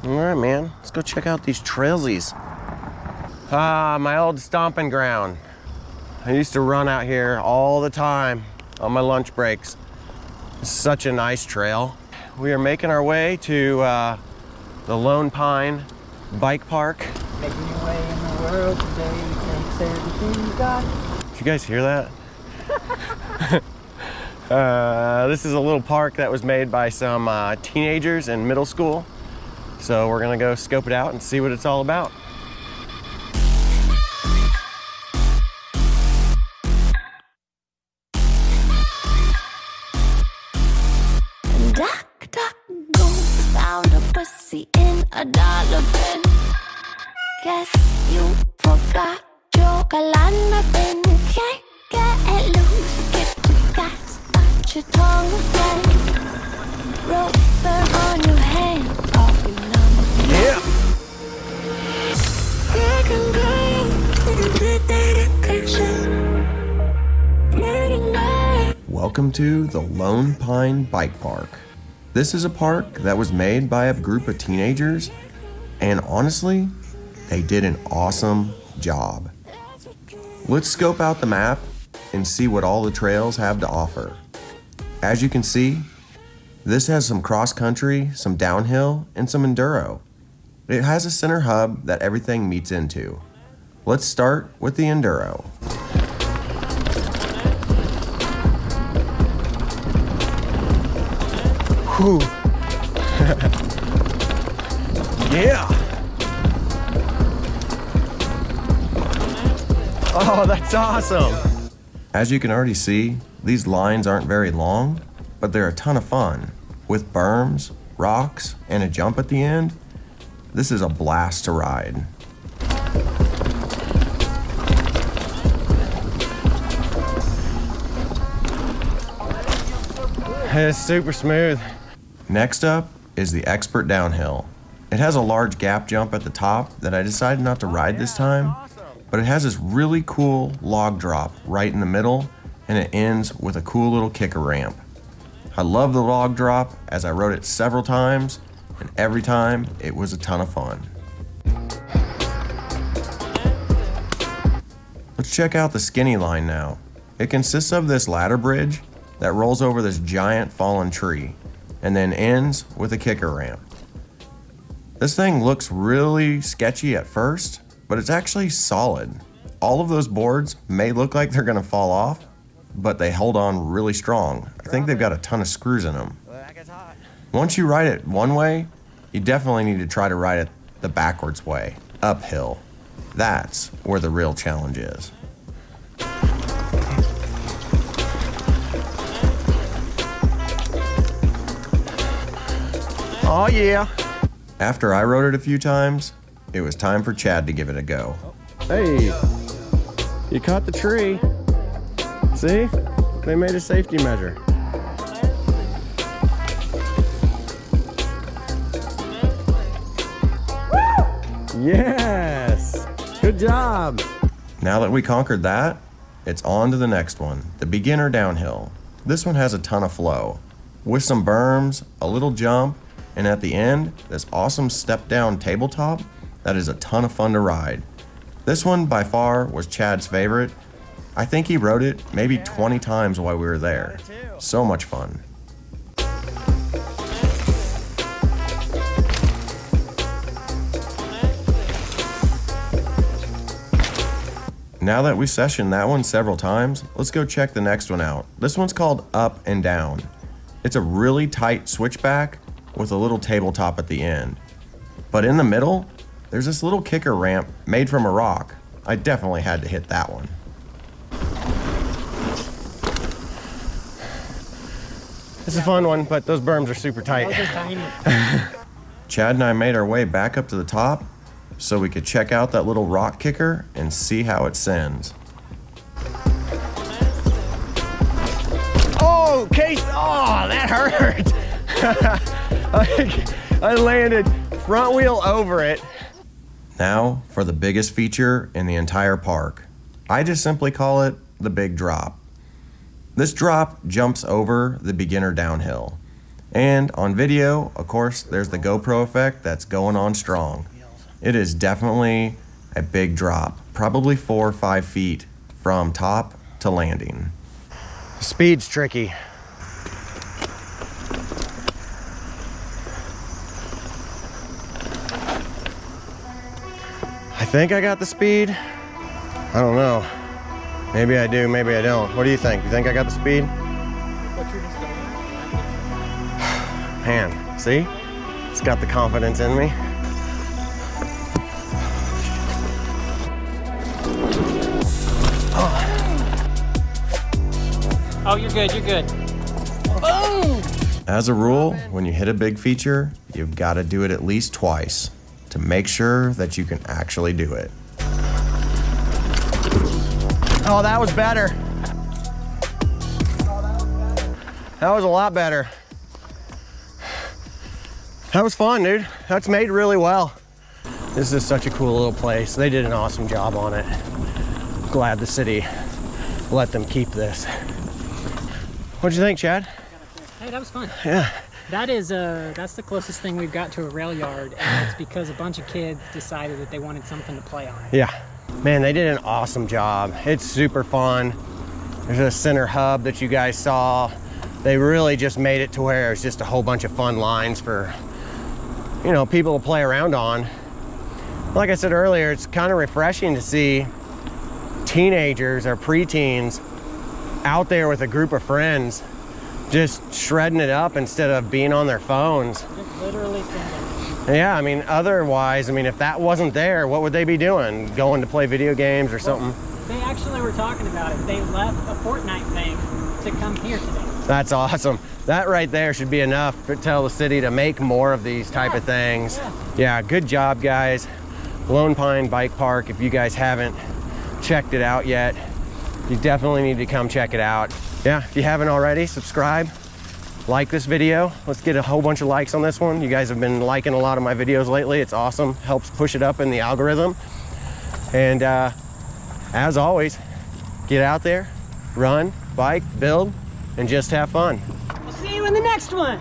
All right, man, let's go check out these trailsies. Ah, my old stomping ground. I used to run out here all the time on my lunch breaks. It's such a nice trail. We are making our way to the Lone Pine Bike Park. Making your way in the world today takes everything you got. Did you guys hear that? This is a little park that was made by some teenagers in middle school. So we're gonna go scope it out and see what it's all about. Duck, duck, goose found a pussy in a dollar bin. Guess you forgot your galana bin. Can't get loose, get your guts out your tongue again. Rubber on your hand, all you know. Yeah. Welcome to the Lone Pine Bike Park. This is a park that was made by a group of teenagers, and honestly, they did an awesome job. Let's scope out the map and see what all the trails have to offer. As you can see, this has some cross-country, some downhill, and some enduro. It has a center hub that everything meets into. Let's start with the enduro. Whew. Yeah. Oh, that's awesome. As you can already see, these lines aren't very long, but they're a ton of fun. With berms, rocks, and a jump at the end, this is a blast to ride. It's super smooth. Next up is the Expert Downhill. It has a large gap jump at the top that I decided not to ride this time, but it has this really cool log drop right in the middle, and it ends with a cool little kicker ramp. I love the log drop as I rode it several times, and every time it was a ton of fun. Let's check out the skinny line now. It consists of this ladder bridge that rolls over this giant fallen tree and then ends with a kicker ramp. This thing looks really sketchy at first, but it's actually solid. All of those boards may look like they're gonna fall off, but they hold on really strong. I think they've got a ton of screws in them. Once you ride it one way, you definitely need to try to ride it the backwards way, uphill. That's where the real challenge is. Oh yeah. After I rode it a few times, it was time for Chad to give it a go. Hey, you caught the tree. See? They made a safety measure. Yes! Good job! Now that we conquered that, it's on to the next one, the beginner downhill. This one has a ton of flow, with some berms, a little jump, and at the end, this awesome step-down tabletop that is a ton of fun to ride. This one, by far, was Chad's favorite. I think he rode it maybe 20 times while we were there. So much fun. Now that we sessioned that one several times, let's go check the next one out. This one's called Up and Down. It's a really tight switchback with a little tabletop at the end. But in the middle, there's this little kicker ramp made from a rock. I definitely had to hit that one. It's a fun one, but those berms are super tight. Those are tiny. Chad and I made our way back up to the top so we could check out that little rock kicker and see how it sends. Oh, Case, oh, that hurt. I landed front wheel over it. Now for the biggest feature in the entire park. I just simply call it the big drop. This drop jumps over the beginner downhill. And on video, of course, there's the GoPro effect that's going on strong. It is definitely a big drop, probably 4 or 5 feet from top to landing. Speed's tricky. I think I got the speed. I don't know. Maybe I do, maybe I don't. What do you think? You think I got the speed? Man, see? It's got the confidence in me. Oh, you're good, you're good. Boom! As a rule, when you hit a big feature, you've got to do it at least twice to make sure that you can actually do it. Oh, that was better. That was a lot better. That was fun, dude. That's made really well. This is such a cool little place. They did an awesome job on it. Glad the city let them keep this. What'd you think, Chad? Hey, that was fun. Yeah. That's the closest thing we've got to a rail yard, and it's because a bunch of kids decided that they wanted something to play on. Yeah. Man, they did an awesome job. It's super fun. There's a center hub that you guys saw. They really just made it to where it's just a whole bunch of fun lines for, you know, people to play around on. Like I said earlier, it's kind of refreshing to see teenagers or preteens out there with a group of friends just shredding it up instead of being on their phones. Just literally singing. Yeah, I mean, otherwise, I mean, if that wasn't there, what would they be doing? Going to play video games or something? They actually were talking about it. They left a Fortnite thing to come here today. That's awesome. That right there should be enough to tell the city to make more of these type of things. Yeah, good job, guys. Lone Pine Bike Park, if you guys haven't checked it out yet, you definitely need to come check it out. Yeah, if you haven't already, subscribe, like this video. Let's get a whole bunch of likes on this one. You guys have been liking a lot of my videos lately. It's awesome, helps push it up in the algorithm. And as always, get out there, run, bike, build, and just have fun. We'll see you in the next one.